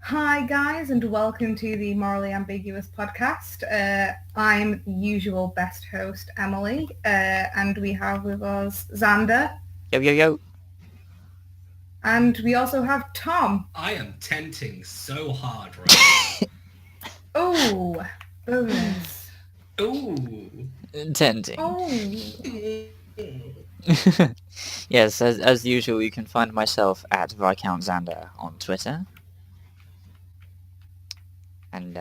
Hi guys, and welcome to the Morally Ambiguous podcast. I'm the usual best host, Emily, and we have with us Xander, Yo, yo, yo. and we also have Tom. I am tenting so hard right Oh, bonus. now. Ooh. Tenting. Oh, Yes, as usual, you can find myself at Viscount Xander on Twitter. And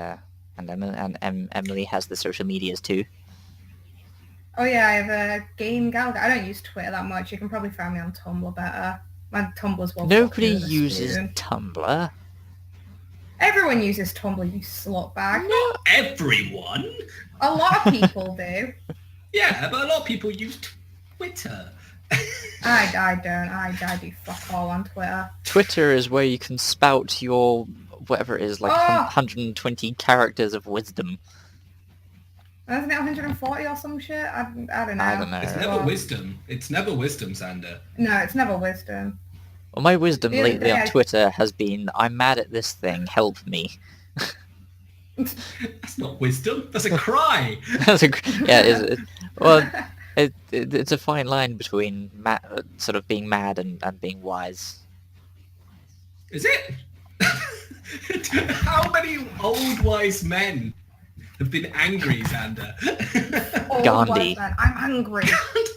Emily has the social medias too. oh yeah, I have a Game Galaga. I don't use Twitter that much. You can probably find me on Tumblr better. My Tumblr's well. Nobody uses Tumblr. Everyone uses Tumblr, you slutbag. Not everyone. A lot of people do. Yeah, but a lot of people use Twitter. I don't. I do fuck all on Twitter. Twitter is where you can spout your whatever it is, like 120 characters of wisdom. Isn't it 140 or some shit? I don't know. I don't know. It's never wisdom. It's never wisdom, Xander. No, it's never wisdom. Well, my wisdom The other lately day on I- Twitter has been, I'm mad at this thing, help me. That's not wisdom. That's a cry. That's a, yeah, it's a fine line between sort of being mad and being wise. Is it? How many old wise men have been angry, Xander? Old Gandhi. white man, I'm angry.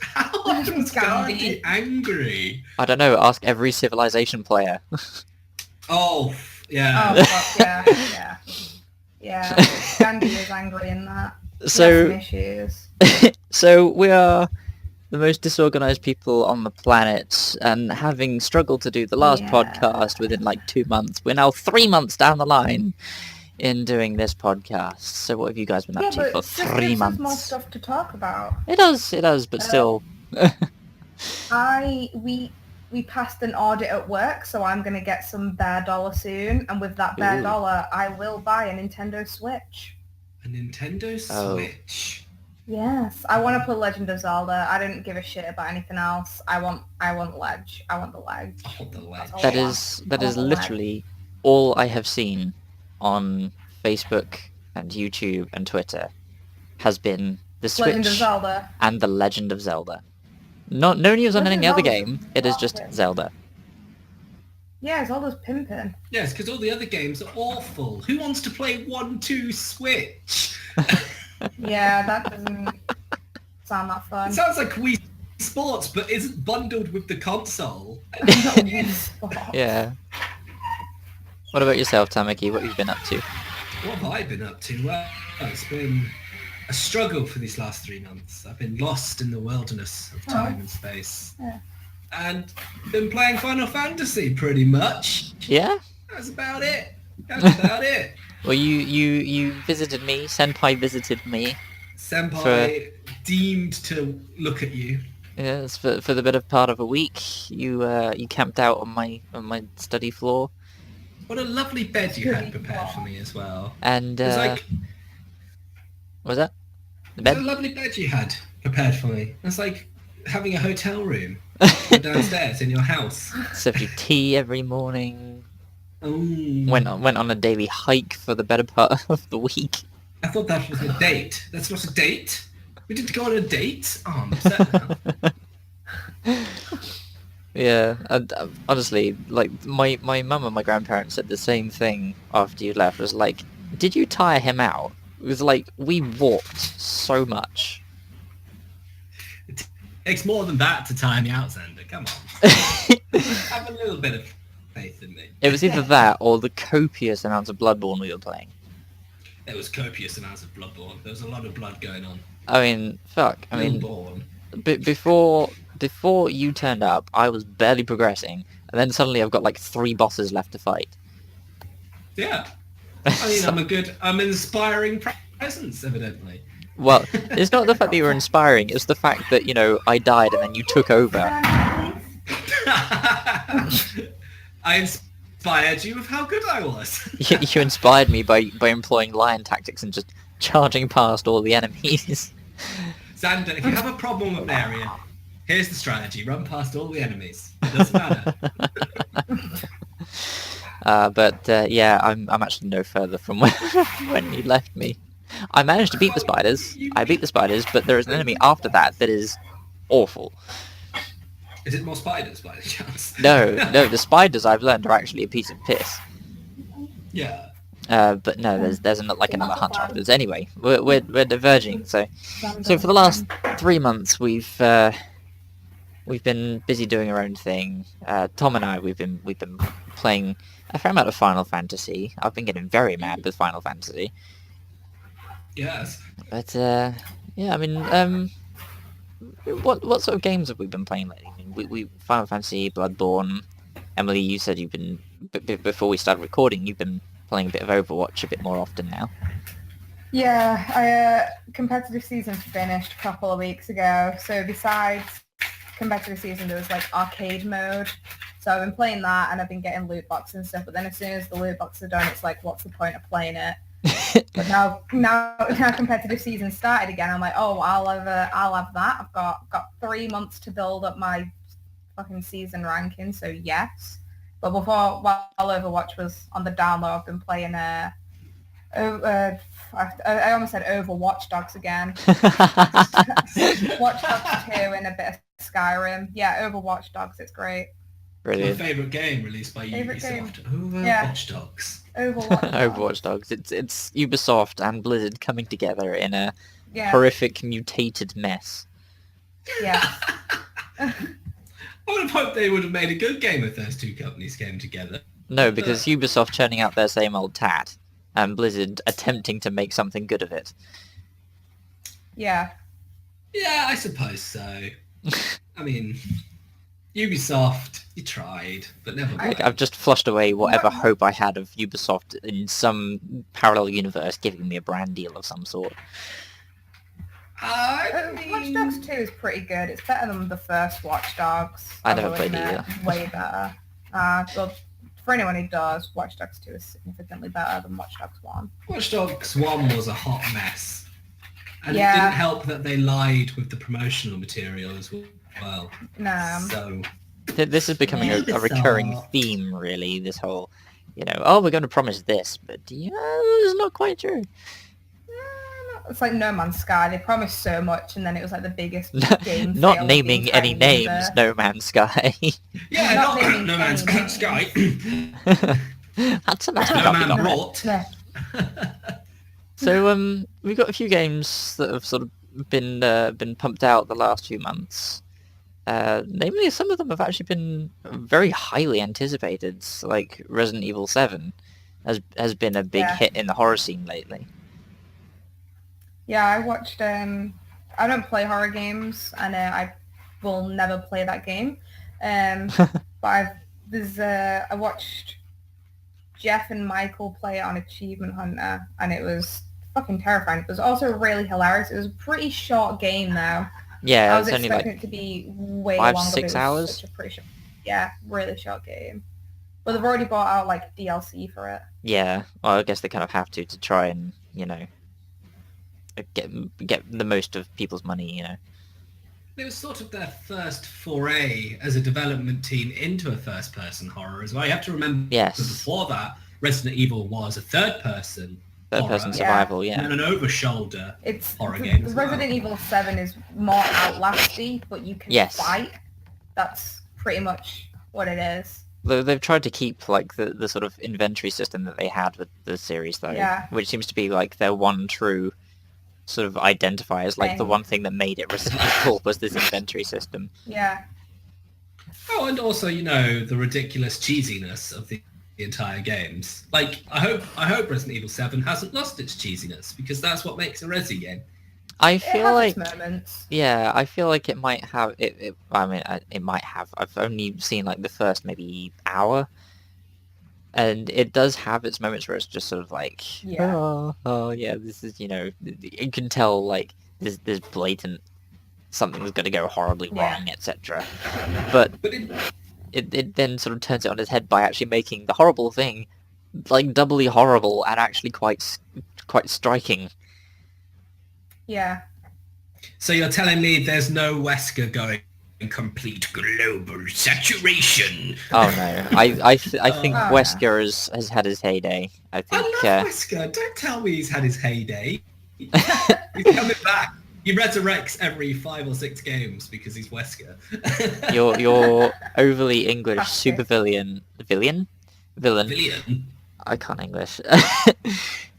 How often is Gandhi. Gandhi angry? I don't know, ask every Civilization player. Oh, Oh, yeah. fuck, yeah. Yeah, Gandhi is angry in that. He has some So, issues. so we are the most disorganized people on the planet, and having struggled to do the last Yeah. podcast within like 2 months, we're now 3 months down the line in doing this podcast. So what have you guys been Yeah, up to but for it just 3 gives us more months? stuff to talk about. It does, but still. We passed an audit at work, so I'm gonna get some bare dollar soon, and with that bare Ooh. dollar, I will buy a Nintendo Switch. A Nintendo Oh. Switch. Yes, I want to play Legend of Zelda. I didn't give a shit about anything else. I want Ledge. I want the Ledge. I want the Ledge. That's all That I want. is I want the Ledge. literally all I have seen on Facebook and YouTube and Twitter has been the Legend of Switch Zelda. and the Legend of Zelda. No news on Legend any of other Zelda's game. It is just awesome. Zelda. Yeah, Zelda's pimping. Yes, because all the other games are awful. Who wants to play 1-2 Switch? Yeah, that doesn't sound that fun. It sounds like Wii Sports, but isn't bundled with the console. Yeah. What about yourself, Tamaki? What have you been up to? What have I been up to? Well, it's been a struggle for these last 3 months. I've been lost in the wilderness of time and space. Yeah. And been playing Final Fantasy pretty much. Yeah? That's about it. That's about it. Well, you visited me. Senpai visited me. Senpai deemed to look at you. Yes, for the better part of a week. You camped out on my study floor, What a lovely bed you had prepared for me as well. and It's like what was that? The it's a bed? lovely bed you had prepared for me. It's like having a hotel room downstairs in your house. Served you tea every morning. Oh, Went on a daily hike for the better part of the week. I thought that was a date. That's not a date. We didn't go on a date. Oh, I'm upset now. Yeah, and honestly, like my mum and my grandparents said the same thing after you left. It was like, did you tire him out? It was like we walked so much. It takes more than that to tire me out, Xander. Come on. Have a little bit of faith in me. It was either that or the copious amounts of Bloodborne we were playing. There was copious amounts of Bloodborne. There was a lot of blood going on. I mean, fuck. I mean, Bloodborne. before you turned up, I was barely progressing, and then suddenly I've got like 3 bosses left to fight. Yeah. I mean, I'm an inspiring presence, evidently. Well, it's not the fact that you were inspiring, it's the fact that, I died and then you took over. I inspired you with how good I was. You inspired me by employing lion tactics and just charging past all the enemies. Xander, if you have a problem with an area, here's the strategy. Run past all the enemies. It doesn't matter. Yeah, I'm actually no further from when you left me. I managed to beat the spiders. I beat the spiders, but there is an enemy after that that is awful. Is it more spiders by any chance? No, the spiders I've learned are actually a piece of piss. Yeah. But no, there's another hunter afterwards. Anyway, we're diverging. So for the last 3 months we've been busy doing our own thing. Tom and I we've been playing a fair amount of Final Fantasy. I've been getting very mad with Final Fantasy. Yes. But yeah, I mean, what sort of games have we been playing lately? I mean, we Final Fantasy, Bloodborne. Emily, you said you've been before we started recording. You've been playing a bit of Overwatch a bit more often now. Yeah, I competitive season finished a couple of weeks ago. So besides competitive season, there was like arcade mode. So I've been playing that, and I've been getting loot boxes and stuff. But then as soon as the loot boxes are done, it's like, what's the point of playing it? But now competitive season started again. I'm like, oh, I'll have that. I've got 3 months to build up my fucking season ranking. So yes. But while Overwatch was on the download, I've been playing I almost said Overwatch Dogs again. Watch Dogs 2 and a bit of Skyrim. Yeah, Overwatch Dogs. It's great. Brilliant. My favourite game released by Ubisoft. Overwatch Dogs. Overwatch Dogs. It's Ubisoft and Blizzard coming together in a horrific mutated mess. Yeah. I would have hoped they would have made a good game if those two companies came together. No, because Ubisoft churning out their same old tat, and Blizzard attempting to make something good of it. Yeah. Yeah, I suppose so. I mean, Ubisoft, you tried, but never mind. I've just flushed away whatever hope I had of Ubisoft in some parallel universe giving me a brand deal of some sort. Watch Dogs 2 is pretty good. It's better than the first Watch Dogs. I never played it either. Way better. Well, for anyone who does, Watch Dogs 2 is significantly better than Watch Dogs 1. Watch Dogs 1 was a hot mess. And it didn't help that they lied with the promotional material as well. No. So this is becoming a recurring theme, really, this whole, oh, we're going to promise this, but it's not quite true. It's like No Man's Sky. They promised so much, and then it was like the biggest game. Not naming any names, No Man's Sky. Yeah, not naming No Man's Sky. That's a nice No Man Rot. So we've got a few games that have sort of been pumped out the last few months. Namely, some of them have actually been very highly anticipated. Like Resident Evil 7 has been a big hit in the horror scene lately. Yeah, I watched. I don't play horror games, and I will never play that game. But I watched Jeff and Michael play it on Achievement Hunter, and it was fucking terrifying. It was also really hilarious. It was a pretty short game, though. Yeah, I was only expecting like it to be way 5 longer. 6 hours. Such a pretty short, really short game. But they've already bought out like DLC for it. Yeah, well, I guess they kind of have to try and get the most of people's money. It was sort of their first foray as a development team into a first-person horror as well. You have to remember that before that, Resident Evil was a third-person survival, and an over-shoulder horror game as well. Resident Evil 7 is more Outlasty, but you can fight. That's pretty much what it is. They've tried to keep like the sort of inventory system that they had with the series, though, which seems to be like their one true sort of identifiers, like the one thing that made it Resident Evil was this inventory system. Yeah. Oh, and also, the ridiculous cheesiness of the entire games. Like, I hope Resident Evil 7 hasn't lost its cheesiness, because that's what makes a Resi game. I feel like its moments. Yeah, I feel like it might have it might have. I've only seen like the first maybe hour, and it does have its moments where it's just sort of like, oh yeah, this is, you can tell like there's blatant something's going to go horribly wrong, etc. But it then sort of turns it on its head by actually making the horrible thing like doubly horrible and actually quite striking. Yeah. So you're telling me there's no Wesker going complete global saturation. Oh no, I think Oh, Wesker has had his heyday. I think I love Wesker. Don't tell me he's had his heyday. He's coming back. He resurrects every 5 or 6 games because he's Wesker. your overly English Classic. supervillain villain. Villain. I can't English.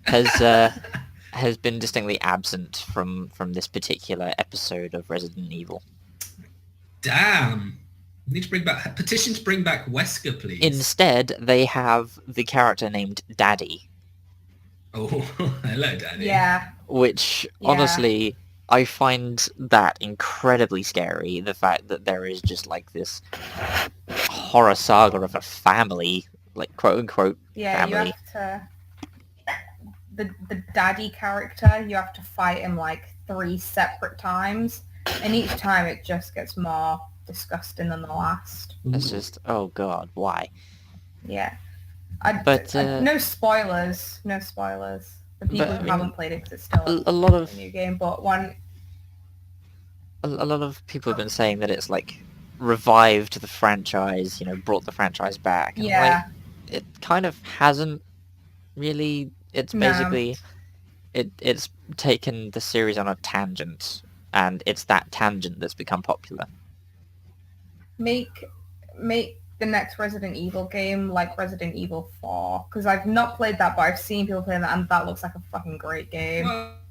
has been distinctly absent from this particular episode of Resident Evil. Damn. We need to bring back petition to bring back Wesker, please. Instead, they have the character named Daddy, Oh, hello, Daddy. Yeah. which Yeah. honestly I find that incredibly scary. The fact that there is just like this horror saga of a family, like quote unquote Yeah, family. you have to... The daddy character, you have to fight him like 3 separate times. And each time it just gets more disgusting than the last. It's just, oh god, why? Yeah. But, no spoilers. No spoilers. The people but, I who mean, haven't played it because it's still a lot of a new game, but one... a lot of people have been saying that it's like revived the franchise, brought the franchise back. And Yeah. it kind of hasn't really. It's No. basically it's taken the series on a tangent, and it's that tangent that's become popular. Make the next Resident Evil game like Resident Evil 4, because I've not played that, but I've seen people play that, and that looks like a fucking great game.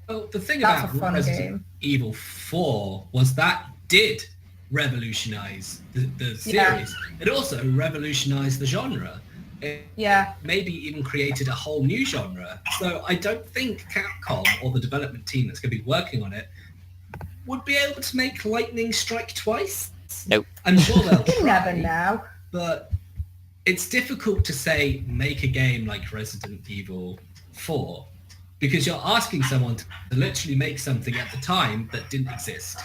Well, the thing That's about a fun Resident game. Evil 4 was that did revolutionize the series. Yeah. It also revolutionized the genre. It Yeah. maybe even created a whole new genre. So I don't think Capcom or the development team that's going to be working on it would be able to make lightning strike twice. Nope. I'm sure they'll You never try, know. but it's difficult to say make a game like Resident Evil 4 because you're asking someone to literally make something at the time that didn't exist.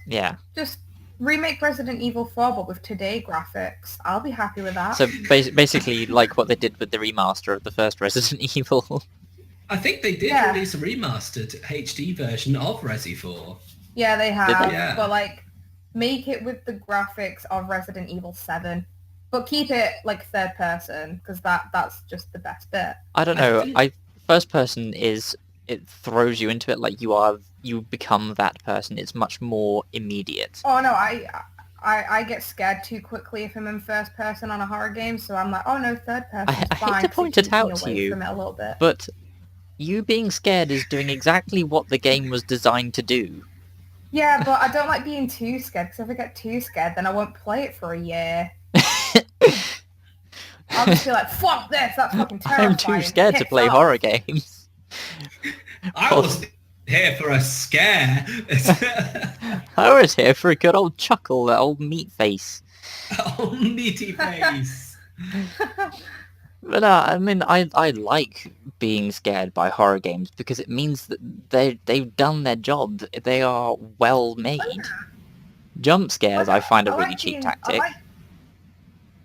Yeah. Just remake Resident Evil 4, but with today graphics. I'll be happy with that. So basically, like what they did with the remaster of the first Resident Evil. I think they did Yeah. release a remastered HD version of Resi 4. Yeah, they have. Yeah. But like, make it with the graphics of Resident Evil 7. But keep it like third person, because that's just the best bit. I don't I know. think- First person it throws you into it like you become that person. It's much more immediate. Oh no, I get scared too quickly if I'm in first person on a horror game, so I'm like, oh no, third person. I hate to fine, 'cause point keeps it me out to away you, from it a little bit. But you being scared is doing exactly what the game was designed to do. Yeah, but I don't like being too scared, because if I get too scared, then I won't play it for a year. I'll just be like, fuck this, that's fucking terrifying. I'm too scared to Tits play off. horror games. I was here for a scare. I was here for a good old chuckle, that old meat face. Oh, meaty face. But I mean, I like being scared by horror games because it means that they've done their job. They are well made. Jump scares I find a I really like cheap being- tactic.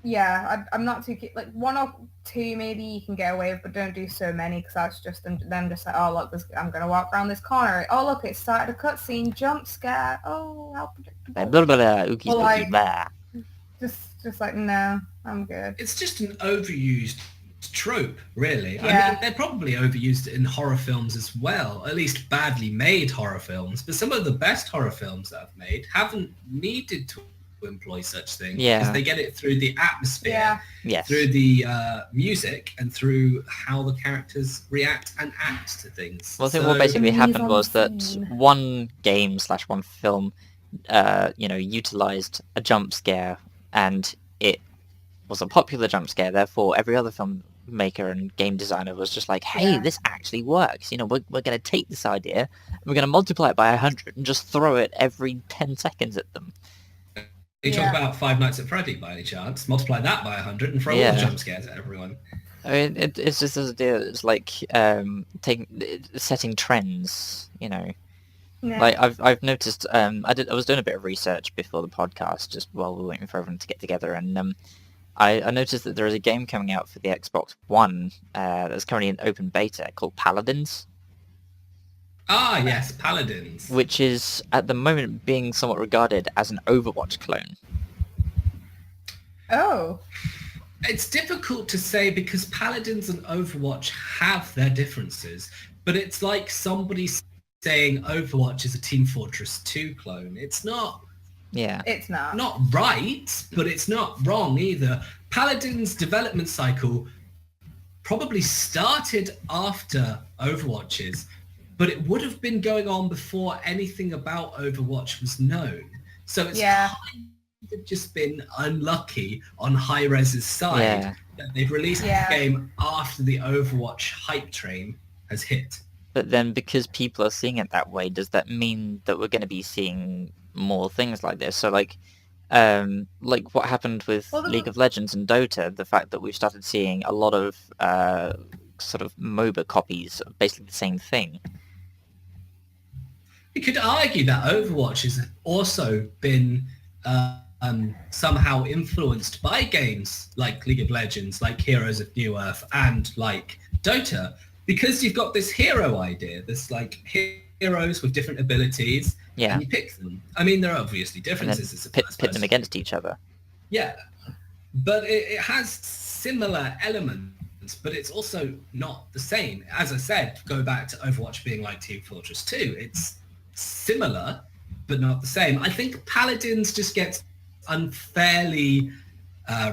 Yeah, I'm not too like 1 or 2 maybe you can get away with, but don't do so many, because that's just them just like, oh look, I'm gonna walk around this corner. Oh look, it started a cutscene, jump scare. Oh, how predictable. Blah, blah, blah, ookie Well, spooky, like- blah. Just like, no, I'm good. It's just an overused trope, really. Yeah. I mean, they probably overused it in horror films as well, at least badly made horror films. But some of the best horror films that I've made haven't needed to employ such things. Yeah. Because they get it through the atmosphere, Yeah, Yes. through the music, and through how the characters react and act to things. Well, I think So- what basically The happened mise was en that scene. one game / one film, utilized a jump scare, and it was a popular jump scare. Therefore, every other filmmaker and game designer was just like, "Hey, Yeah. this actually works. We're going to take this idea, and we're going to multiply it by 100 and just throw it every 10 seconds at them." You Yeah. talk about Five Nights at Freddy by any chance? Multiply that by 100 and throw all Yeah. the jump scares at everyone. I mean, it's just this idea. It's like setting trends. yeah. Like I've noticed. I was doing a bit of research before the podcast, just while we were waiting for everyone to get together, and I noticed that there is a game coming out for the Xbox One that's currently in open beta called Paladins. Ah, yes, Paladins. which is at the moment being somewhat regarded as an Overwatch clone. Oh, It's difficult to say because Paladins and Overwatch have their differences, but it's like somebody saying Overwatch is a Team Fortress 2 clone. It's not Yeah. it's not. not right, but it's not wrong either. Paladin's development cycle probably started after Overwatch's, but it would have been going on before anything about Overwatch was known. So it's Yeah. kind of just been unlucky on Hi-Res's side Yeah. that they've released Yeah. the game after the Overwatch hype train has hit. But then because people are seeing it that way, does that mean that we're going to be seeing more things like this? So like what happened with Well, League of Legends and Dota, the fact that we've started seeing a lot of sort of MOBA copies of basically the same thing. You could argue that Overwatch has also been somehow influenced by games like League of Legends, like Heroes of New Earth, and like Dota, because you've got this hero idea, this like heroes with different abilities, Yeah. and you pick them. I mean, there are obviously And then differences. pit them against each other. Yeah, but it has similar elements, but it's also not the same. As I said, go back to Overwatch being like Team Fortress 2. It's similar, but not the same. I think Paladins just gets unfairly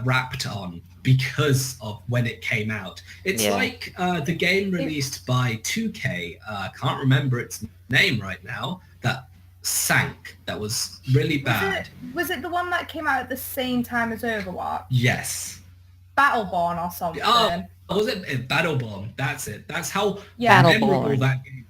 wrapped on because of when it came out. It's Yeah. like the game released by 2K, can't remember its name right now, that sank, that was really bad. Was it the one that came out at the same time as Overwatch? Yes. Battleborn or something? Oh, was it Battleborn? That's it. That's how Yeah. memorable Battleborn. that game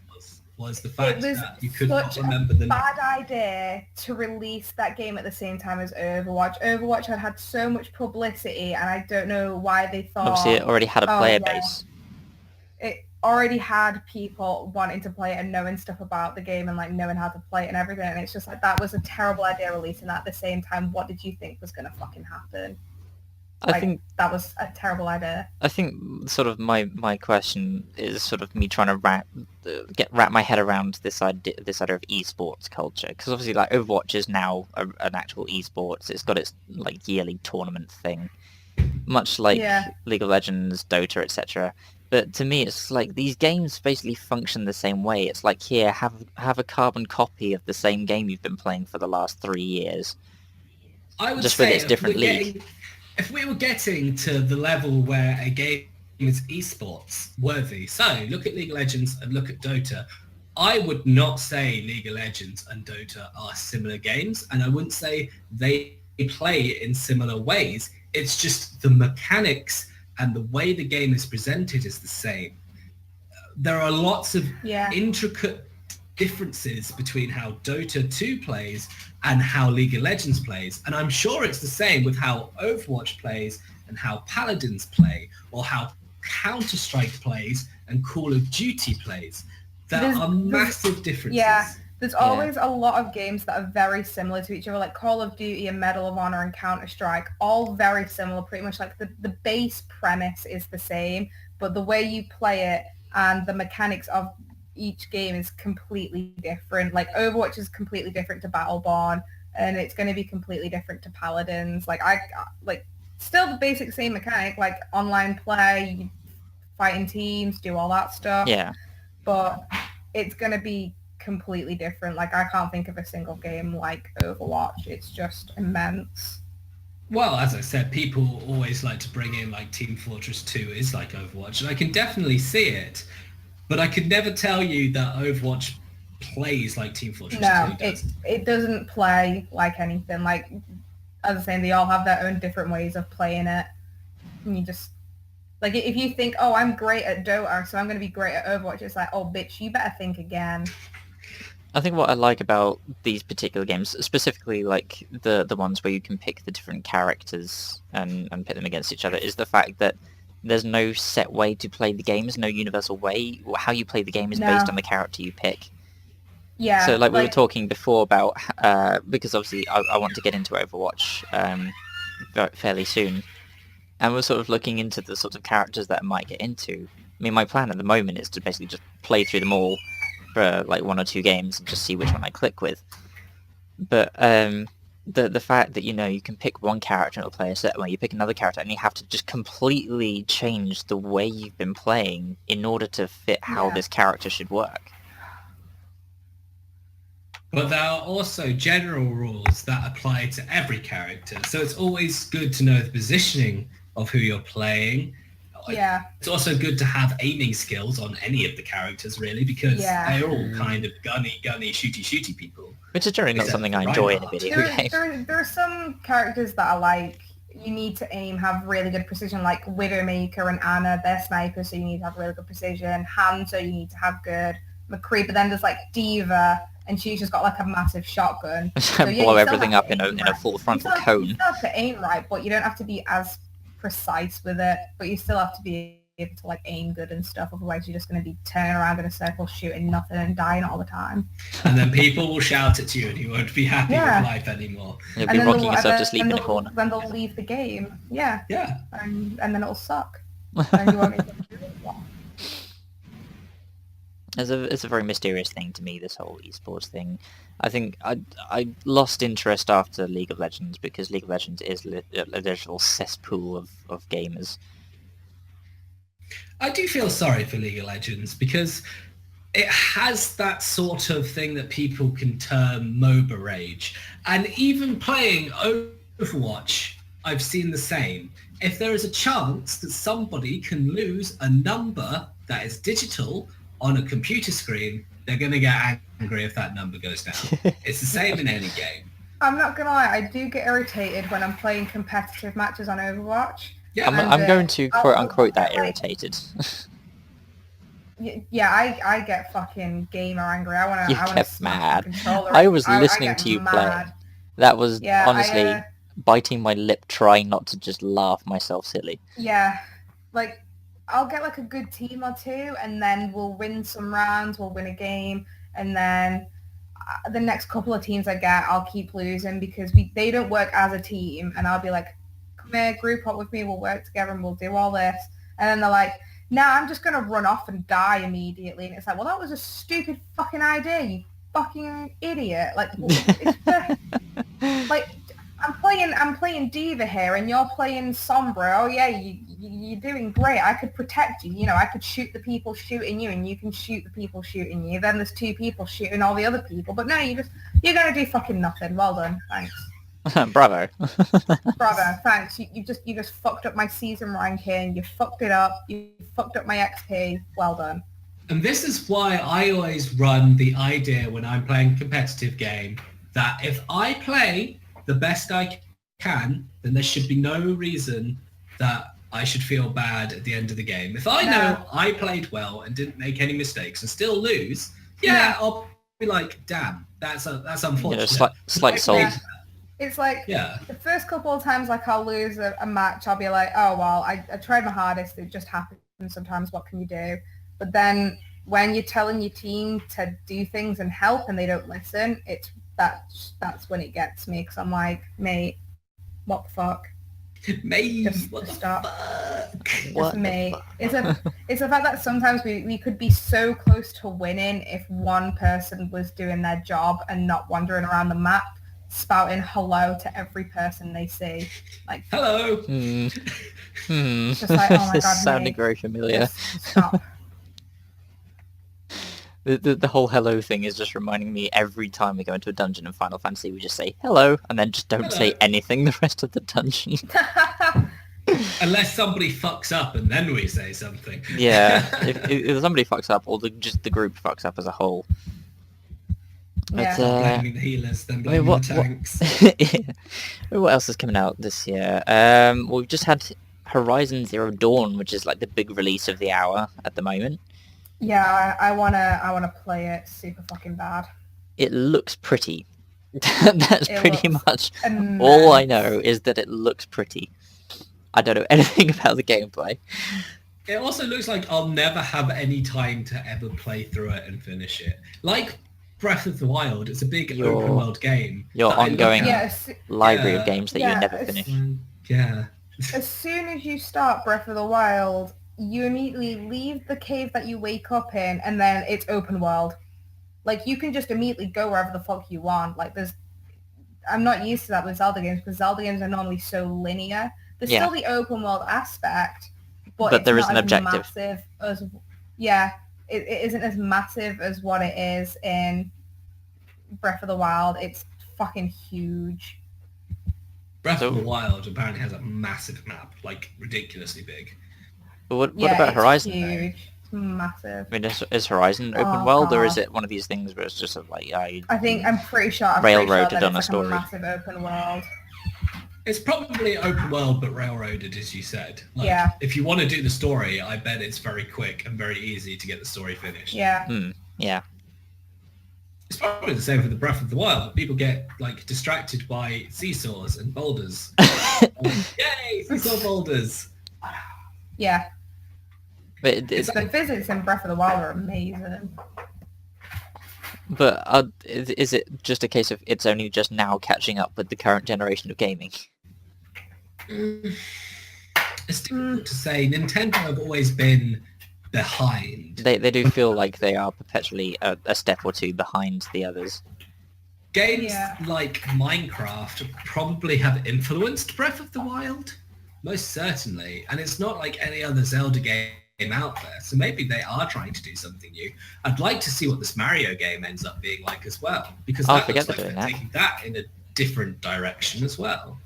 was the fact It was that you could not such remember a the name. bad idea to release that game at the same time as Overwatch. Overwatch had so much publicity, and I don't know why they thought... Obviously, it already had a oh, player yeah. base. It already had people wanting to play it and knowing stuff about the game and like knowing how to play it and everything, and it's just like that was a terrible idea releasing that at the same time. What did you think was going to fucking happen? I think that was a terrible idea. I think sort of my question is sort of me trying to wrap my head around this idea of esports culture, because obviously like Overwatch is now an actual esports. It's got its like yearly tournament thing, much like Yeah. League of Legends, Dota, etc. But to me, it's like these games basically function the same way. It's like, here, have a carbon copy of the same game you've been playing for the last 3 years. I would Just say with its if different we're league. if we were getting to the level where a game is esports worthy, so look at League of Legends and look at Dota, I would not say League of Legends and Dota are similar games, and I wouldn't say they play in similar ways. It's just the mechanics and the way the game is presented is the same. There are lots of Yeah. intricate differences between how Dota 2 plays and how League of Legends plays, and I'm sure it's the same with how Overwatch plays and how Paladins play, or how Counter-Strike plays and Call of Duty plays. There are massive differences. Yeah. There's always a lot of games that are very similar to each other, like Call of Duty and Medal of Honor and Counter-Strike, all very similar, pretty much like the base premise is the same, but the way you play it and the mechanics of each game is completely different. Like Overwatch is completely different to Battleborn, and it's going to be completely different to Paladins. Like still the basic same mechanic, like online play, fighting teams, do all that stuff. Yeah. But it's going to be completely different. Like I can't think of a single game like Overwatch. It's just immense. Well, as I said, people always like to bring in like Team Fortress 2 is like Overwatch, and I can definitely see it, but I could never tell you that Overwatch plays like Team Fortress 2 does. it doesn't play like anything. Like, as I was saying, they all have their own different ways of playing it. And you just, like, if you think, oh, I'm great at Dota, so I'm going to be great at Overwatch, it's like, oh, bitch, you better think again. I think what I like about these particular games, specifically like the ones where you can pick the different characters and pit them against each other, is the fact that there's no set way to play the game, there's no universal way. How you play the game is based on the character you pick. Yeah. So like we were talking before about, because obviously I want to get into Overwatch fairly soon, and we're sort of looking into the sorts of characters that I might get into. I mean, my plan at the moment is to basically just play through them all, for like 1 or 2 games and just see which one I click with. But the fact that, you know, you can pick one character and it'll play a certain way, you pick another character and you have to just completely change the way you've been playing in order to fit how this character should work. But there are also general rules that apply to every character, so it's always good to know the positioning of who you're playing. Yeah. It's also good to have aiming skills on any of the characters, really, because they're all kind of gunny, shooty people. Which is generally not something I enjoy in a video game. There are some characters that are like, you need to have really good precision, like Widowmaker and Anna, they're snipers, so you need to have really good precision. Hanzo, you need to have good. Macleod, but then there's like Diva, and she's just got like a massive shotgun. So, blow everything up in a full frontal cone. You still have to aim right, but you don't have to be as precise with it, but you still have to be able to like aim good and stuff, otherwise you're just going to be turning around in a circle shooting nothing and dying all the time. And then people will shout at you and you won't be happy with life anymore. You'll be rocking yourself to sleep in a corner. Then they'll leave the game. Yeah. And then it'll suck. And you won't be able to do it well. It's a very mysterious thing to me, this whole esports thing. I think I lost interest after League of Legends because League of Legends is a literal cesspool of gamers. I do feel sorry for League of Legends because it has that sort of thing that people can term MOBA rage. And even playing Overwatch, I've seen the same. If there is a chance that somebody can lose a number that is digital on a computer screen, they're going to get angry if that number goes down. It's the same in any game. I'm not going to lie, I do get irritated when I'm playing competitive matches on Overwatch. Yeah, I'm going to quote-unquote that irritated. Yeah, I get fucking gamer angry. I want to get mad. I was listening to you play. That was honestly biting my lip, trying not to just laugh myself silly. Yeah, like I'll get like a good team or two, and then we'll win some rounds, we'll win a game, and then the next couple of teams I get, I'll keep losing because they don't work as a team, and I'll be like, come here, group up with me, we'll work together and we'll do all this. And then they're like, nah, I'm just going to run off and die immediately. And it's like, well, that was a stupid fucking idea, you fucking idiot. Like, like I'm playing Diva here and you're playing Sombra. Oh yeah, you're doing great. I could protect you. You know, I could shoot the people shooting you and you can shoot the people shooting you. Then there's 2 people shooting all the other people. But no, you're going to do fucking nothing. Well done. Thanks. Bravo. Bravo, thanks. You just fucked up my season ranking. You fucked it up. You fucked up my XP. Well done. And this is why I always run the idea when I'm playing a competitive game that if I play the best I can, then there should be no reason that I should feel bad at the end of the game. If I know I played well and didn't make any mistakes and still lose, I'll be like, damn, that's unfortunate. Yeah, slight soul. It's like the first couple of times, like I'll lose a match, I'll be like, oh well, I tried my hardest. It just happens sometimes. What can you do? But then when you're telling your team to do things and help and they don't listen, that's when it gets me because I'm like, mate, what the fuck? Mate, just what the stop. fuck? Just mate. It's the fact that sometimes we could be so close to winning if one person was doing their job and not wandering around the map spouting hello to every person they see. Like, hello. It's just like, oh my this god, sounding very familiar. Just stop. The whole hello thing is just reminding me every time we go into a dungeon in Final Fantasy, we just say hello and then just don't say anything the rest of the dungeon. Unless somebody fucks up and then we say something. Yeah, if somebody fucks up or just the group fucks up as a whole. Yeah. But, blaming the healers, then blaming the tanks. What else is coming out this year? We've just had Horizon Zero Dawn, which is like the big release of the hour at the moment. Yeah, I wanna play it super fucking bad. It looks pretty. That's pretty much immense. all I know is that it looks pretty. I don't know anything about the gameplay. It also looks like I'll never have any time to ever play through it and finish it. Like Breath of the Wild, it's a big open world game. Your ongoing library of games that you never finish. Yeah. As soon as you start Breath of the Wild, you immediately leave the cave that you wake up in, and then it's open world. Like, you can just immediately go wherever the fuck you want. Like, I'm not used to that with Zelda games because Zelda games are normally so linear. There's still the open world aspect, but it's there is not an as objective. massive as it isn't as massive as what it is in Breath of the Wild. It's fucking huge. Breath of the Wild apparently has a massive map, like ridiculously big. But what about Horizon? Huge. It's massive. I mean, is Horizon open world, or is it one of these things where it's just like I'm pretty sure railroaded on a like story? a massive open world. It's probably open world, but railroaded, as you said. Like, yeah. If you want to do the story, I bet it's very quick and very easy to get the story finished. Yeah. Yeah. It's probably the same for the Breath of the Wild. People get like distracted by seesaws and boulders. Yay, seesaw boulders! Yeah. But the physics in Breath of the Wild are amazing. But is it just a case of it's only just now catching up with the current generation of gaming? It's difficult to say. Nintendo have always been behind. They do feel like they are perpetually a step or two behind the others. Games like Minecraft probably have influenced Breath of the Wild, most certainly. And it's not like any other Zelda game out there, so maybe they are trying to do something new. I'd like to see what this Mario game ends up being like as well, because that looks like they're taking that in a different direction as well.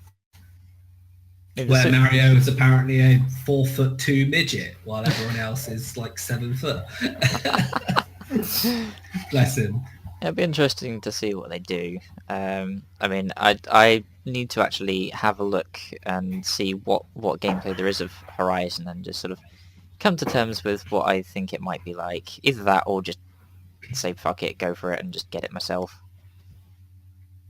Where Mario is apparently a 4'2" midget, while everyone else is like 7 foot. Bless him. It'd be interesting to see what they do. I mean, I need to actually have a look and see what gameplay there is of Horizon and just sort of come to terms with what I think it might be like. Either that or just say fuck it, go for it and just get it myself.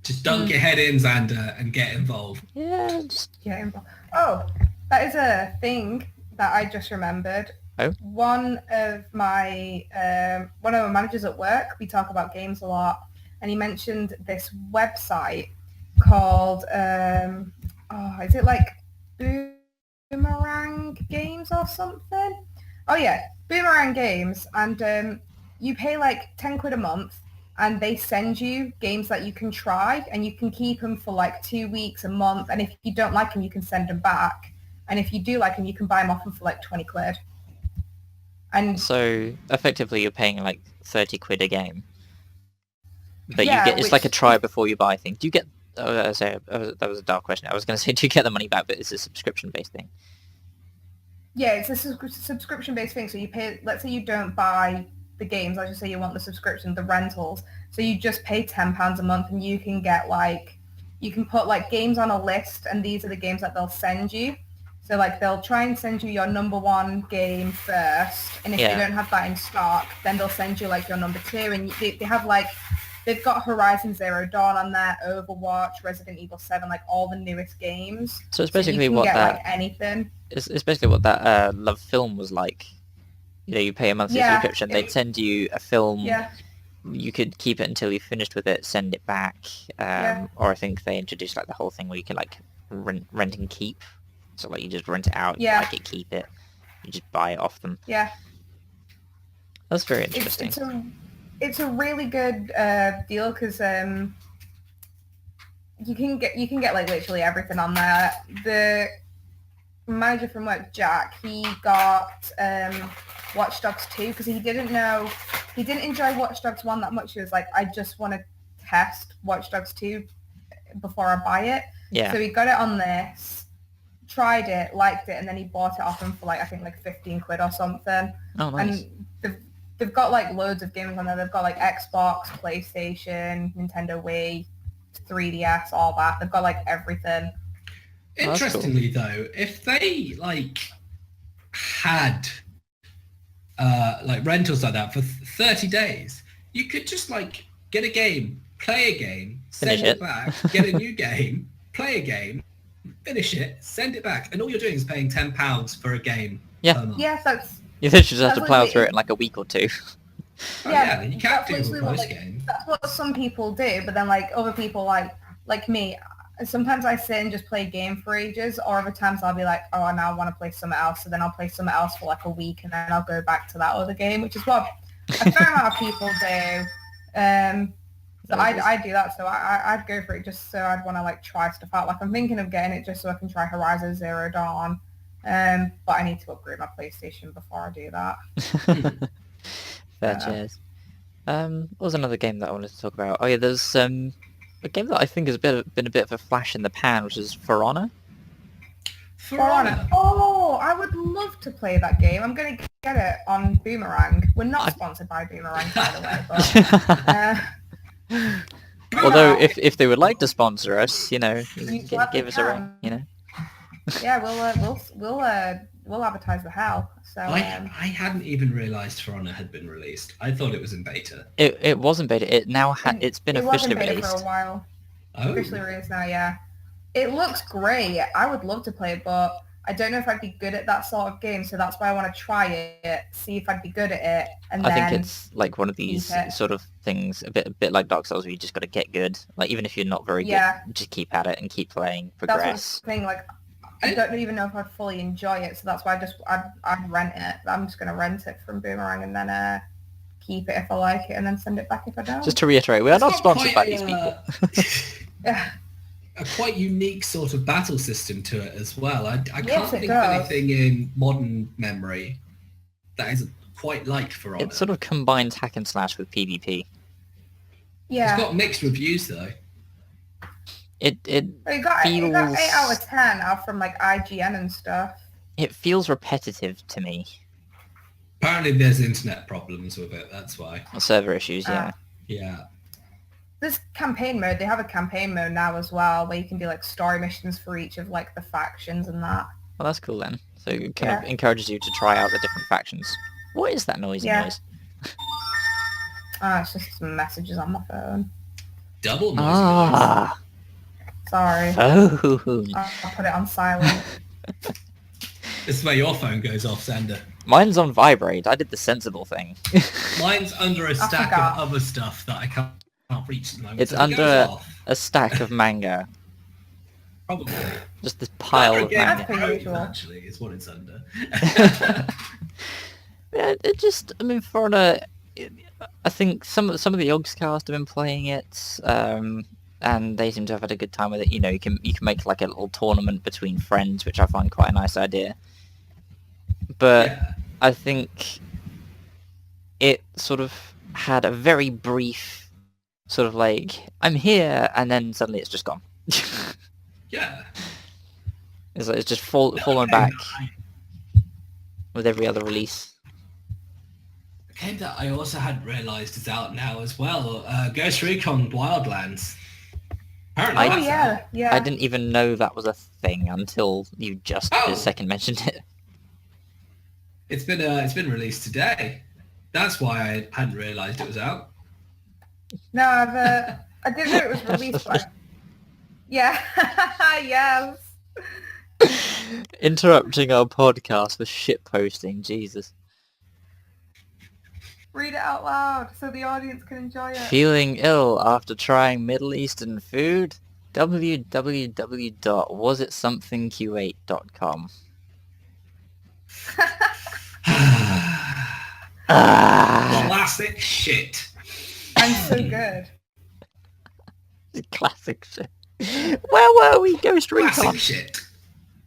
Just dunk your head in, Xander, and get involved. Yeah, just get involved. Oh, that is a thing that I just remembered. Oh? One of my managers at work, we talk about games a lot, and he mentioned this website called, is it like Boomerang Games or something? Oh yeah, Boomerang Games, and you pay like 10 quid a month, and they send you games that you can try, and you can keep them for like 2 weeks, a month, and if you don't like them, you can send them back, and if you do like them, you can buy them off them for like 20 quid. And so effectively you're paying like 30 quid a game, but you get it's like a try before you buy thing. Do you get that was a dark question. I was going to say, do you get the money back? But it's a subscription-based thing. Yeah, it's a subscription-based thing. So you pay, let's say you don't buy the games, let's just say you want the subscription, the rentals. So you just pay £10 a month and you can get like, you can put like games on a list and these are the games that they'll send you. So like they'll try and send you your number one game first. And if they don't have that in stock, then they'll send you like your number two. And they have like, they've got Horizon Zero Dawn on there, Overwatch, Resident Evil 7, like all the newest games. So it's basically so what get, that... like, anything. It's basically what that Love Film was like. You know, you pay a monthly subscription. They'd send you a film. Yeah. You could keep it until you finished with it, send it back. Or I think they introduced like the whole thing where you can like rent and keep. So like you just rent it out, you like it, keep it. You just buy it off them. Yeah. That's very interesting. It's a really good deal because you can get like literally everything on there. The manager from work, Jack, he got Watch Dogs 2 because he didn't enjoy Watch Dogs 1 that much. He was like, I just want to test Watch Dogs 2 before I buy it. Yeah. So he got it on this, tried it, liked it, and then he bought it off him for like, I think like 15 quid or something. Oh, nice. And they've got like loads of games on there. They've got like Xbox, PlayStation, Nintendo Wii, 3DS, all that. They've got like everything. Interestingly, though, if they like had like rentals like that for 30 days, you could just like get a game, play a game, send it back, get a new game, play a game, finish it, send it back, and all you're doing is paying £10 for a game. Yeah. You literally just have to plow through it in like a week or two. Yeah, you can't do it with most games. That's what some people do, but then like other people like me, sometimes I sit and just play a game for ages, or other times I'll be like, oh, I now want to play something else, so then I'll play something else for like a week, and then I'll go back to that other game, which is what a fair amount of people do. So I'd do that. So I'd go for it just so I'd want to like try stuff out. Like I'm thinking of getting it just so I can try Horizon Zero Dawn. But I need to upgrade my PlayStation before I do that. Fair cheers. What was another game that I wanted to talk about? Oh yeah, there's a game that I think has been a bit of a flash in the pan, which is For Honor. For For Honor. Honor. Oh, I would love to play that game. I'm going to get it on Boomerang. We're not sponsored by Boomerang, by the way. But, Although, if they would like to sponsor us, you know, You give gladly us a ring, can. you know. yeah, we'll advertise the hell. So I hadn't even realised For Honor had been released. I thought it was in beta. It wasn't beta. It now it's been it officially wasn't beta released. for a while. Oh. Officially released now, yeah. It looks great. I would love to play it, but I don't know if I'd be good at that sort of game. So that's why I want to try it, see if I'd be good at it, and I then think it's like one of these sort of things, a bit like Dark Souls, where you just got to get good. Like even if you're not very good, just keep at it and keep playing, progress. That's the thing. Like I don't even know if I'd fully enjoy it, so that's why I'd rent it. I'm just gonna rent it from Boomerang and then keep it if I like it, and then send it back if I don't. Just to reiterate, we are not sponsored by quite these people. Yeah. A quite unique sort of battle system to it as well. I can't Yes, it think of does. anything in modern memory that is quite like For Honor. It sort of combines hack and slash with PvP. Yeah. It's got mixed reviews though. It It got 8 out of 10 out from like IGN and stuff. It feels repetitive to me. Apparently there's internet problems with it, that's why. Server issues, yeah. Yeah. This campaign mode, they have a campaign mode now as well, where you can do like story missions for each of like the factions and that. Well, that's cool then. So it kind of encourages you to try out the different factions. What is that noisy noise? It's just some messages on my phone. Double noise. Sorry. Oh. I'll put it on silent. This is where your phone goes off, Sander. Mine's on vibrate. I did the sensible thing. Mine's under a stack of other stuff that I can't reach at the moment. It's so under a stack of manga. Probably. Just this pile of Again, manga. That's pretty usual. actually, is what it's under. Yeah, it just, I mean, For Honor, I think some of the Yogscast have been playing it, and they seem to have had a good time with it. You know, you can make like a little tournament between friends, which I find quite a nice idea. But Yeah. I think it sort of had a very brief sort of like, I'm here, and then suddenly it's just gone. Yeah. It's like it's just fallen back with every other release. A game that I also hadn't realised is out now as well. Ghost Recon Wildlands. Apparently that's out. Yeah. I didn't even know that was a thing until you just for a second mentioned it. It's been released today. That's why I hadn't realised it was out. No, I didn't know it was released by... Yeah. Yes. Interrupting our podcast with shit posting, Jesus. Read it out loud so the audience can enjoy it. Feeling ill after trying Middle Eastern food? www.wasitsomethingq8.com. Classic shit. I'm so good. Classic shit. Where were we? Ghost Recon. Classic shit.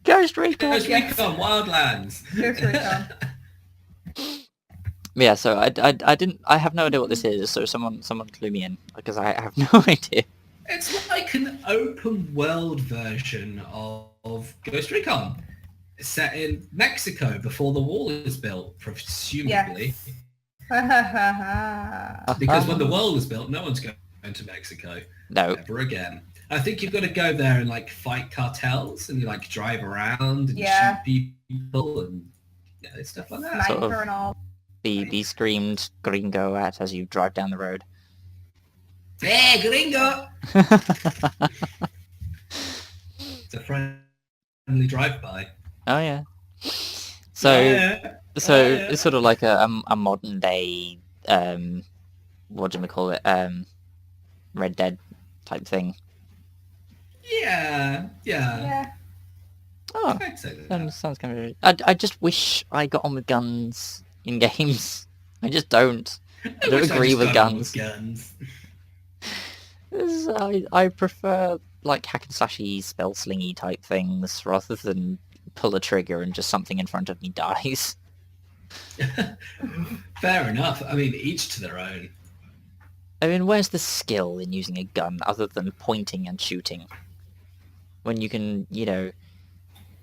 Ghost Recon. Ghost Recon Wildlands. Ghost Recon. Yeah, so I have no idea what this is, so someone clue me in, because I have no idea. It's like an open world version of Ghost Recon. It's set in Mexico before the wall is built, presumably. Yes. Because when the wall was built, no one's going to Mexico. No. Ever again. I think you've got to go there and like fight cartels and you like drive around and shoot people and stuff like that. Sort of Sniper and all. be screamed gringo at as you drive down the road. Hey, gringo! It's a friendly drive-by. Oh yeah. So it's sort of like a modern day what do we call it? Red Dead type thing. Yeah. Oh, I'd say that. sounds kind of. I just wish I got on with guns in games. I just don't. I don't wish agree just with got on guns. guns. I prefer like hack and slashy spell slingy type things rather than pull a trigger and just something in front of me dies. Fair enough. I mean, each to their own. I mean, where's the skill in using a gun other than pointing and shooting? When you can, you know,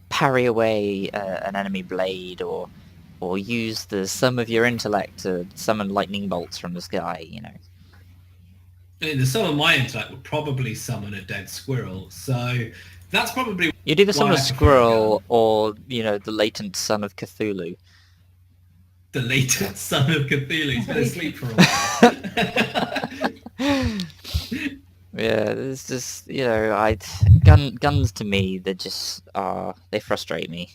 parry away an enemy blade or use the sum of your intellect to summon lightning bolts from the sky, you know. I mean, the sum of my intellect would probably summon a dead squirrel, so that's probably You'd either why summon I a prefer a squirrel gun. or, you know, the latent son of Cthulhu. The latent son of Cthulhu. He's been asleep for a while. Yeah, it's just, you know, guns to me, they frustrate me.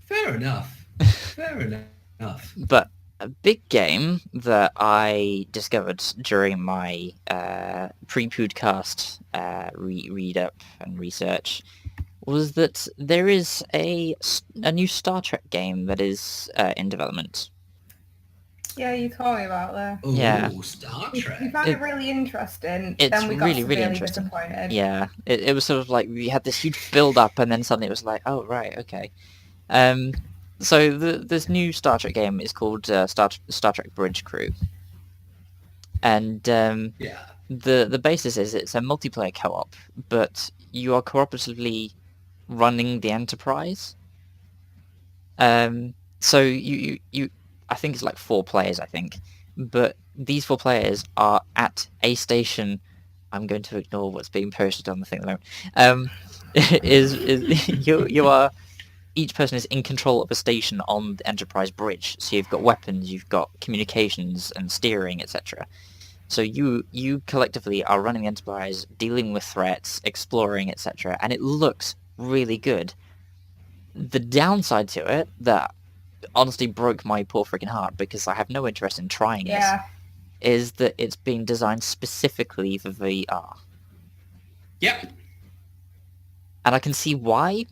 Fair enough. Fair enough. But a big game that I discovered during my pre-podcast read-up and research was that there is a new Star Trek game that is in development. Yeah, you told me about that. Ooh, Yeah. Star We Trek. found it really interesting. It's Then we got really, really severely interesting. disappointed. Yeah, it was sort of like we had this huge build-up and then suddenly it was like, oh, right, okay. So this new Star Trek game is called Star Trek Bridge Crew. And Yeah. the basis is it's a multiplayer co-op, but you are cooperatively running the Enterprise. So you I think it's like 4 players, I think, but these 4 players are at a station. I'm going to ignore what's being posted on the thing at the moment. You are, each person is in control of a station on the Enterprise bridge. So you've got weapons, you've got communications and steering, etc. So you collectively are running the Enterprise, dealing with threats, exploring, etc. And it looks really good. The downside to it that honestly broke my poor freaking heart because I have no interest in trying this is that it's being designed specifically for VR. Yep. And I can see why,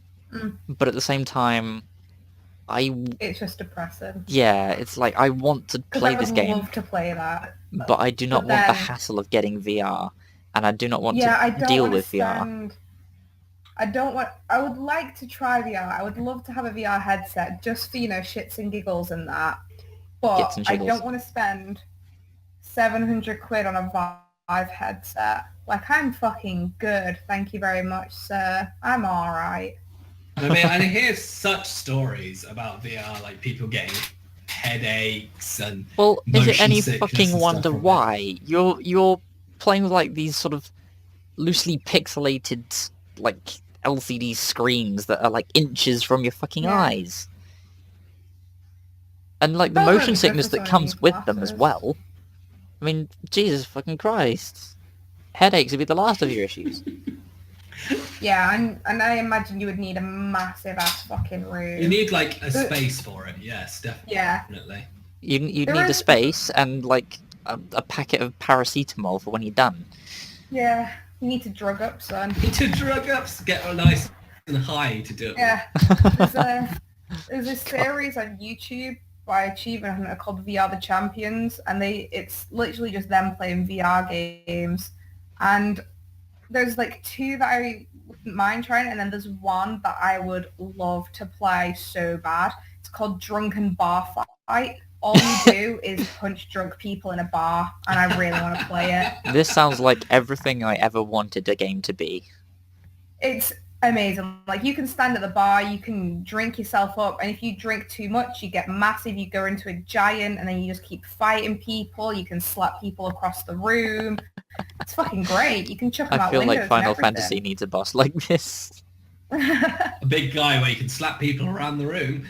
but at the same time, It's just depressing. Yeah, it's like I want to play this game. I would love to play that. But I do not want the hassle of getting VR, and I do not want to deal with VR. I would like to try VR. I would love to have a VR headset just for, shits and giggles and that. But I don't want to spend 700 quid on a Vive headset. Like, I'm fucking good. Thank you very much, sir. I'm alright. I mean, I hear such stories about VR, like people getting headaches and well, is it any sickness fucking and wonder stuff why you're playing with like these sort of loosely pixelated like LCD screens that are like inches from your fucking eyes, and like the motion sickness that comes with them as well. I mean, Jesus fucking Christ, headaches would be the last of your issues. Yeah, and I imagine you would need a massive ass fucking room. You need like a space for it, yes, definitely. You'd need a space and like a packet of paracetamol for when you're done. Yeah, you need to drug up, son. You need to drug up, get a nice and high to do it. Yeah. There's a series on YouTube by Achievement Hunter called VR the Champions, and it's literally just them playing VR games. And there's like 2 that I wouldn't mind trying, and then there's one that I would love to play so bad. It's called Drunken Bar Fight. All you do is punch drunk people in a bar, and I really want to play it. This sounds like everything I ever wanted a game to be. It's amazing. Like, you can stand at the bar, you can drink yourself up, and if you drink too much, you get massive, you go into a giant, and then you just keep fighting people. You can slap people across the room. It's fucking great. You can chuck them out windows. I feel like Final Fantasy needs a boss like this. A big guy where you can slap people around the room.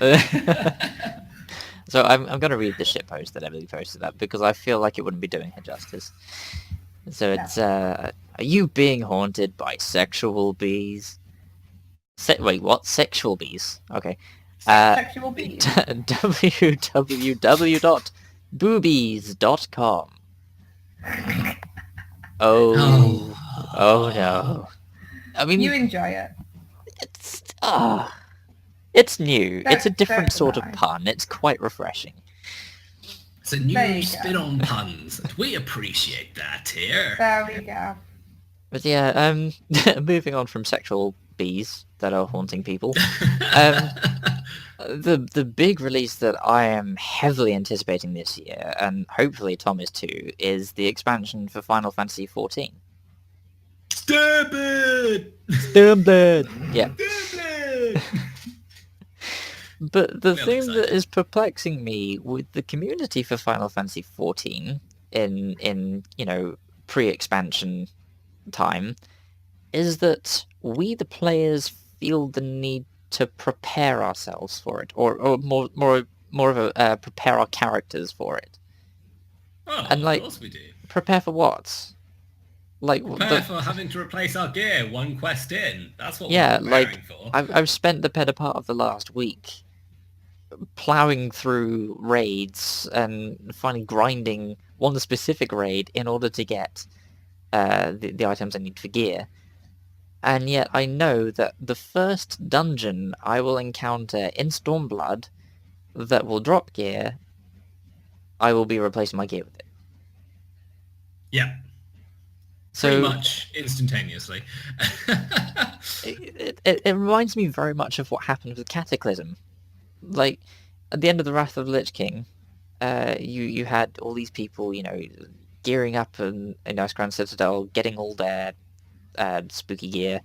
So I'm going to read the shitpost that Emily posted up because I feel like it wouldn't be doing her justice. So it's, are you being haunted by sexual bees? Wait, what? Sexual bees? Okay. Sexual bees. www.boobies.com. Oh no. I mean, you enjoy it. It's new. It's a different sort of pun. It's quite refreshing. It's a new There you spin go. on puns, and we appreciate that here. There we go. But yeah, moving on from sexual bees that are haunting people, the big release that I am heavily anticipating this year, and hopefully Tom is too, is the expansion for Final Fantasy XIV. Stupid! Stupid! Yeah. Stupid! But the Real thing that excited. is perplexing me with the community for Final Fantasy XIV in pre-expansion time is that we the players feel the need to prepare ourselves for it, or more of a prepare our characters for it. Oh, And of like, course we do. prepare for what? Like Prepare for having to replace our gear one quest in. That's what yeah, we're preparing like for. I've spent the better part of the last week plowing through raids and finally grinding one specific raid in order to get the items I need for gear. And yet I know that the first dungeon I will encounter in Stormblood that will drop gear, I will be replacing my gear with it. Yeah, So pretty much instantaneously. it reminds me very much of what happened with Cataclysm. Like, at the end of the Wrath of the Lich King, you had all these people, gearing up in Icecrown Citadel, getting all their spooky gear,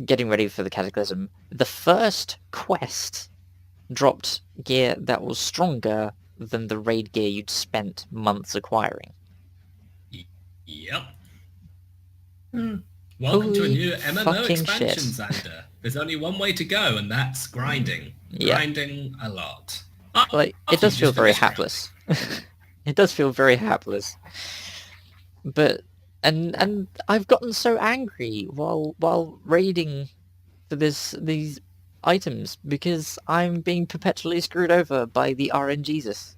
getting ready for the Cataclysm. The first quest dropped gear that was stronger than the raid gear you'd spent months acquiring. Yep. Hmm. Welcome to a Holy new MMO fucking expansion, shit. Xander. There's only one way to go, and that's grinding. Yeah. Grinding a lot. Like, After it does you feel just very finish hapless. It does feel very hapless. But and I've gotten so angry while raiding for these items because I'm being perpetually screwed over by the RNGesus.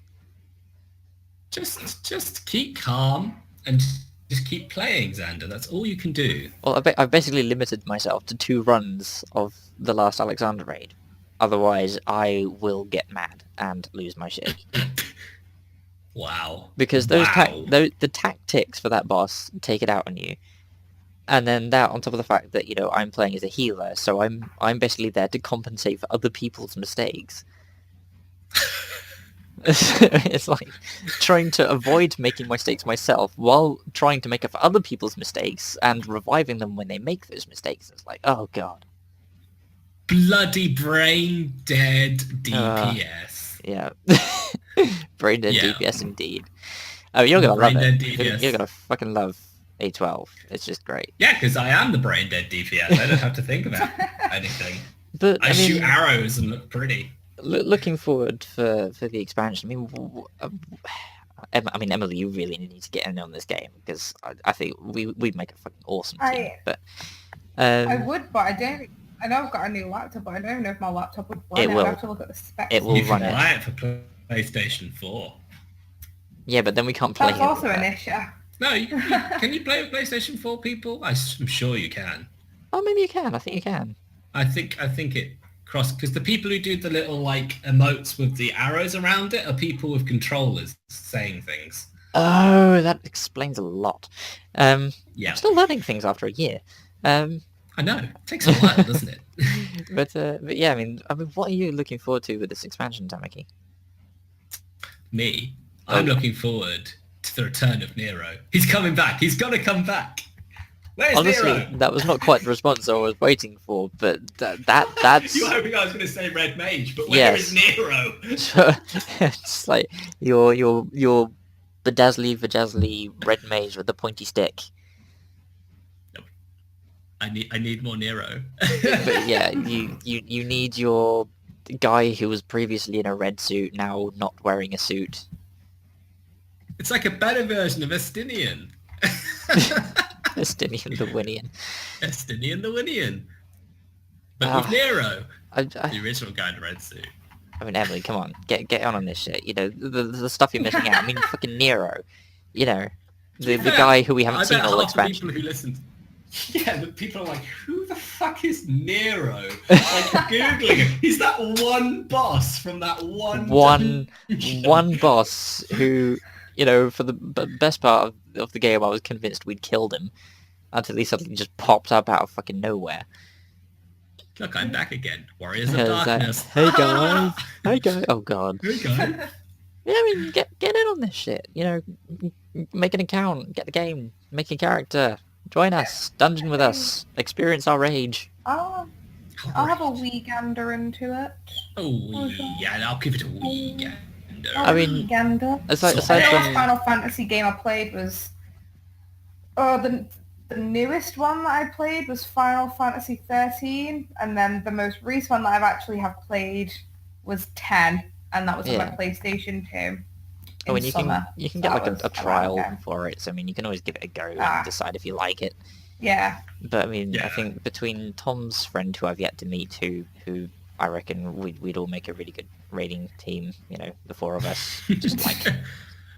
Just keep calm and just keep playing, Xander. That's all you can do. Well, I've basically limited myself to 2 runs of the last Alexander raid. Otherwise, I will get mad and lose my shit. Wow. Because wow. the tactics for that boss take it out on you. And then that on top of the fact that, I'm playing as a healer, so I'm basically there to compensate for other people's mistakes. It's like trying to avoid making mistakes myself while trying to make up for other people's mistakes and reviving them when they make those mistakes. It's like, oh god. Bloody brain dead DPS. Yeah. Brain dead Yeah. DPS indeed. Oh, you're gonna love Brain it. dead DPS. You're gonna fucking love A12. It's just great. Yeah, because I am the brain dead DPS. I don't have to think about anything. But I shoot arrows and look pretty. Looking forward for the expansion. Emily, you really need to get in on this game because I think we'd make a fucking awesome team. But I would, but I don't. I know I've got a new laptop, but I don't even know if my laptop would run it. will. I have to look at the specs. It will You run can it. buy it for PlayStation 4. Yeah, but then we can't play That's it. also an issue. No, can you play with PlayStation 4 people? I'm sure you can. Oh, maybe you can. I think you can. I think it cross because the people who do the little like emotes with the arrows around it are people with controllers saying things. Oh, that explains a lot. Yeah, I'm still learning things after a year. I know. It takes a while, doesn't it? but yeah, I mean, what are you looking forward to with this expansion, Tamaki? Me, I'm looking forward to the return of Nero. He's coming back. He's got to come back. Where's Honestly, Nero? that was not quite the response I was waiting for, but that's... You were hoping I was going to say Red Mage, but where is Nero? It's like your bedazzly vajazzly red mage with the pointy stick. I need more Nero. But yeah, you need your guy who was previously in a red suit now not wearing a suit. It's like a better version of Estinian. Estinian the Winian. Estinian the Winian. But with Nero. The original guy in the red suit. I mean, Emily, come on. Get on this shit. The stuff you're missing out. I mean, fucking Nero. The guy who we haven't seen all expansion. People who listen, Yeah, but people are like, who the fuck is Nero? Like, Googling him. He's that one boss from that One dungeon. boss who, for the best part of the game, I was convinced we'd killed him until he suddenly just popped up out of fucking nowhere. Look, I'm back again. Warriors of It's like, Darkness. hey guys, hey guys. Oh god. Here we go. Yeah, I mean, get in on this shit. Make an account, get the game, make a character, join us, dungeon with us, experience our rage. I'll have a wee gander into it. Oh, yeah, I'll give it a wee gander. I mean, gander. aside The from last Final Fantasy game I played was the newest one that I played was Final Fantasy 13, and then the most recent one that I've actually have played was 10, and that was on my PlayStation 2. I mean, you can get like a trial game. for it, so I mean, you can always give it a go and decide if you like it. Yeah. But I mean, I think between Tom's friend, who I've yet to meet, who I reckon we'd all make a really good raiding team. The four of us, just like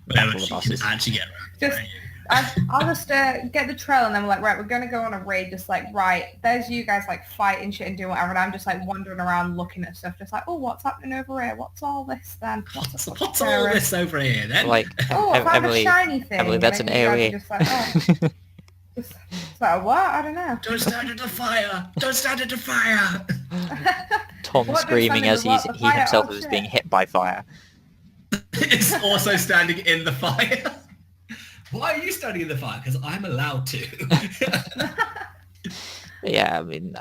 battle the bosses. Actually get just, I'll just get the trail, and then we're like, right, we're gonna go on a raid. Just like, right, there's you guys like fighting shit and doing whatever, and I'm just like wandering around looking at stuff, just like, oh, what's happening over here? What's all this then? What's all this over here then? Like, oh, I found a shiny thing. Emily, that's an AoE. Just like, oh. It's like, what? I don't know. Don't stand into fire! Don't stand into fire! Tom screaming as he himself is being hit by fire. It's also standing in the fire. Why are you standing in the fire? Because I'm allowed to. Yeah, I mean,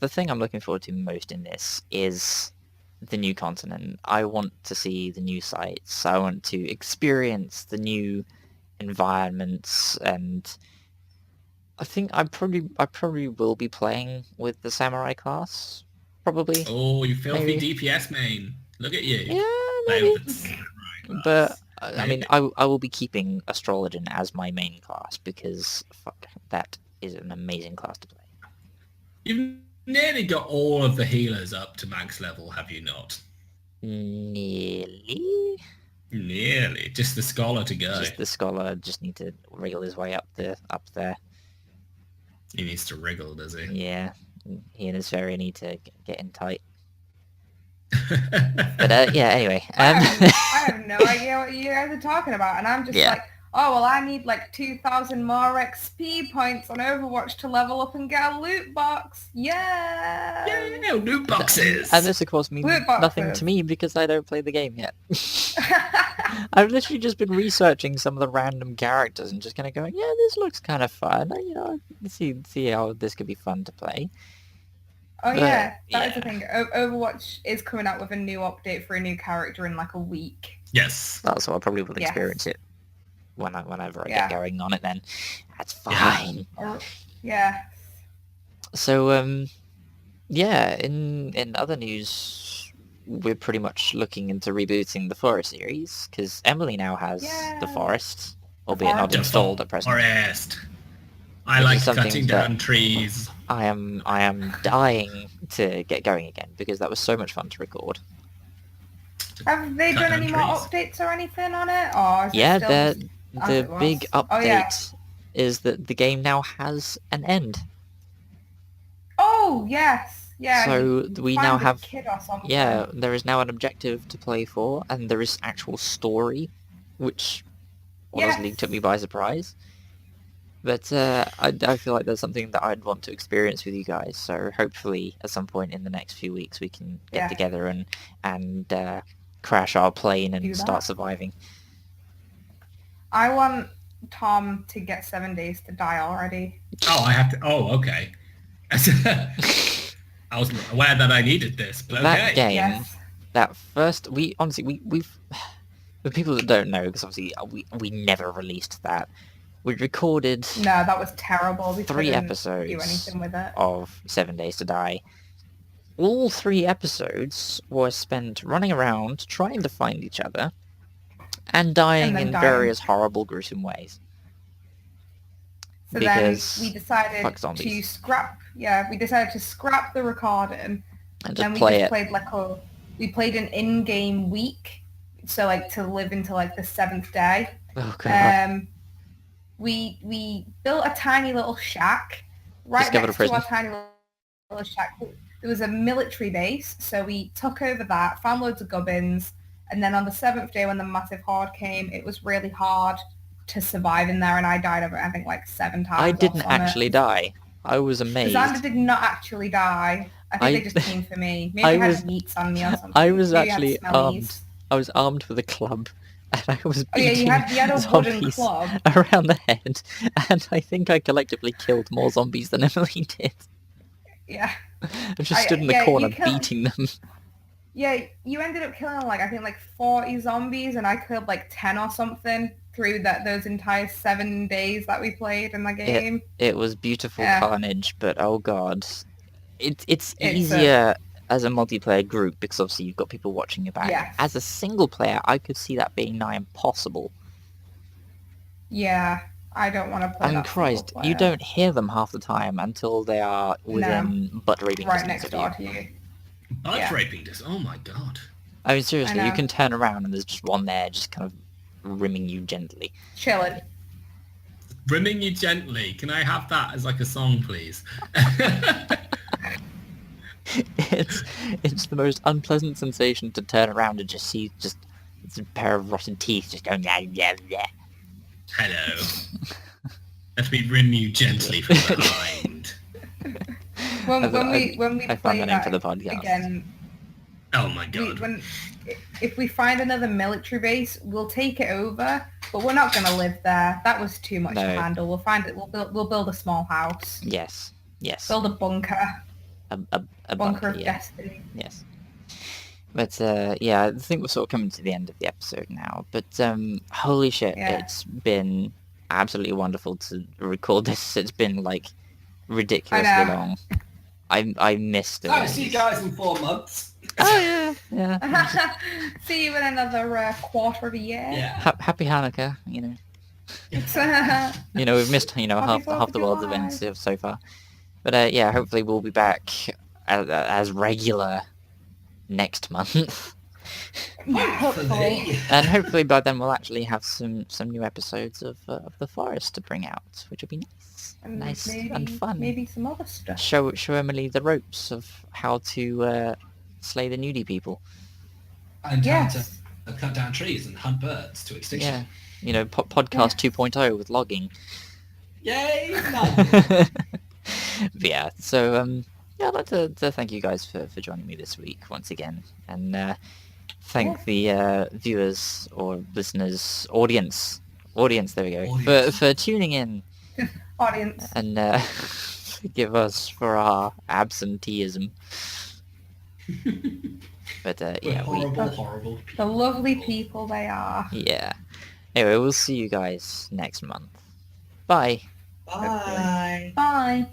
the thing I'm looking forward to most in this is the new continent. I want to see the new sites. I want to experience the new environments, and I think I probably will be playing with the samurai class. Probably. Oh, you filthy DPS main. Look at you. Yeah, maybe. But I mean, I will be keeping Astrologian as my main class because fuck, that is an amazing class to play. You've nearly got all of the healers up to max level, have you not? Nearly. Nearly. Just the scholar to go. Just the scholar just need to wriggle his way up there. He needs to wriggle, does he? Yeah. He and his fairy need to get in tight. But yeah, anyway. I have no idea what you guys are talking about, and I'm just like, oh, well, I need like 2,000 more XP points on Overwatch to level up and get a loot box. Yeah! Yeah, loot boxes! And this, of course, means nothing to me because I don't play the game yet. I've literally just been researching some of the random characters and just kind of going, yeah, this looks kind of fun. See how this could be fun to play. Oh yeah, that is the thing. Overwatch is coming out with a new update for a new character in like a week. Yes. So I probably will experience it whenever I get going on it then. That's fine. Yeah. So, in other news, we're pretty much looking into rebooting the Forest series, because Emily now has the Forest, albeit not installed at present. Forest. I like cutting down trees. I am dying to get going again, because that was so much fun to record. Have they done any more updates or anything on it? Or is the big update is that the game now has an end. Oh, yes. Yeah. So we now have... kid or something. Yeah, there is now an objective to play for, and there is actual story, which honestly took me by surprise. But I feel like there's something that I'd want to experience with you guys, so hopefully at some point in the next few weeks we can get together and crash our plane and start surviving. I want Tom to get 7 days to die already. Oh, I have to... Oh, okay. I was aware that I needed this, but that game, that first... We've... The people that don't know, because obviously we never released that. We recorded... No, that was terrible. We 3 episodes do anything with it. Of 7 Days to Die. All 3 episodes were spent running around, trying to find each other, and dying in various horrible, gruesome ways. So because then we decided to scrap... Yeah, we decided to scrap the recording. And just play it. We played an in-game week, so like to live into like the 7th day. Oh, God. we built a tiny little shack right Discovered a next to our prison. tiny little shack. There was a military base, so we took over that, found loads of gubbins, and then on the 7th day when the massive horde came, it was really hard to survive in there, and I died over, I think, like 7 I times didn't off on actually it. die. I was Xander amazed. did not actually die. I think I they just came for me. Maybe I they was had meats on me or I something. was Maybe I had actually smellies. I was armed with a club, and I was Oh yeah, beating you had a wooden zombies club. around the head, and I think I collectively killed more zombies than Emily did. Yeah. I just stood in the Yeah, corner beating them. Yeah, you ended up killing like I think like 40 zombies, and I killed like 10 or something through those entire 7 days that we played in the It game. it was beautiful Yeah, carnage, but oh god, it's it's a easier as a multiplayer group because obviously you've got people watching your back. As yes, a single player, I could see that being nigh impossible. yeah. I don't want to I play mean, that single Christ, you player. don't hear them half the time until they are No, within butt raping right distance next of you. door to you. Butt Yeah, raping this. Oh my god. I mean, I seriously, you know. can turn around and there's just one there just kind of rimming you gently. Chilling. Rimming you gently. Can I have that as like a song, please? It's the most unpleasant sensation to turn around and just see just a pair of rotten teeth just going yeah yeah yeah. Hello. Let me rim you gently from behind. When we I found play the name for that the podcast. again, Oh my god. if we find another military base, we'll take it over, but we're not going to live there. That was too much to No. handle. We'll find it. We'll build a small house. Yes, Build a bunker. a Bunker of yeah. destiny. Yes. But yeah, I think we're sort of coming to the end of the episode now. But holy shit, Yeah. it's been absolutely wonderful to record this. It's been like ridiculously I know. long. I missed it. Oh, see you guys in 4 months. Oh yeah. See you in another quarter of a year. Yeah. Happy Hanukkah. You know, It's, we've missed Happy half 4th the of world's July. events so far. But yeah, hopefully we'll be back as regular next month. Hopefully. And hopefully by then we'll actually have some new episodes of The Forest to bring out, which will be nice, And nice maybe, and fun. Maybe some other stuff. Show Emily the ropes of how to slay the nudie people. And how to Yes. cut down trees and hunt birds to extinction. Yeah, podcast 2.0 with logging. Yay! But yeah, so yeah, I'd like to thank you guys for joining me this week once again, and thank the viewers or listeners, audience. There we go. Audience. For tuning in Audience. and forgive us for our absenteeism. But We're yeah, horrible people. The lovely people they are. yeah. Anyway, we'll see you guys next month. Bye. Bye. Bye.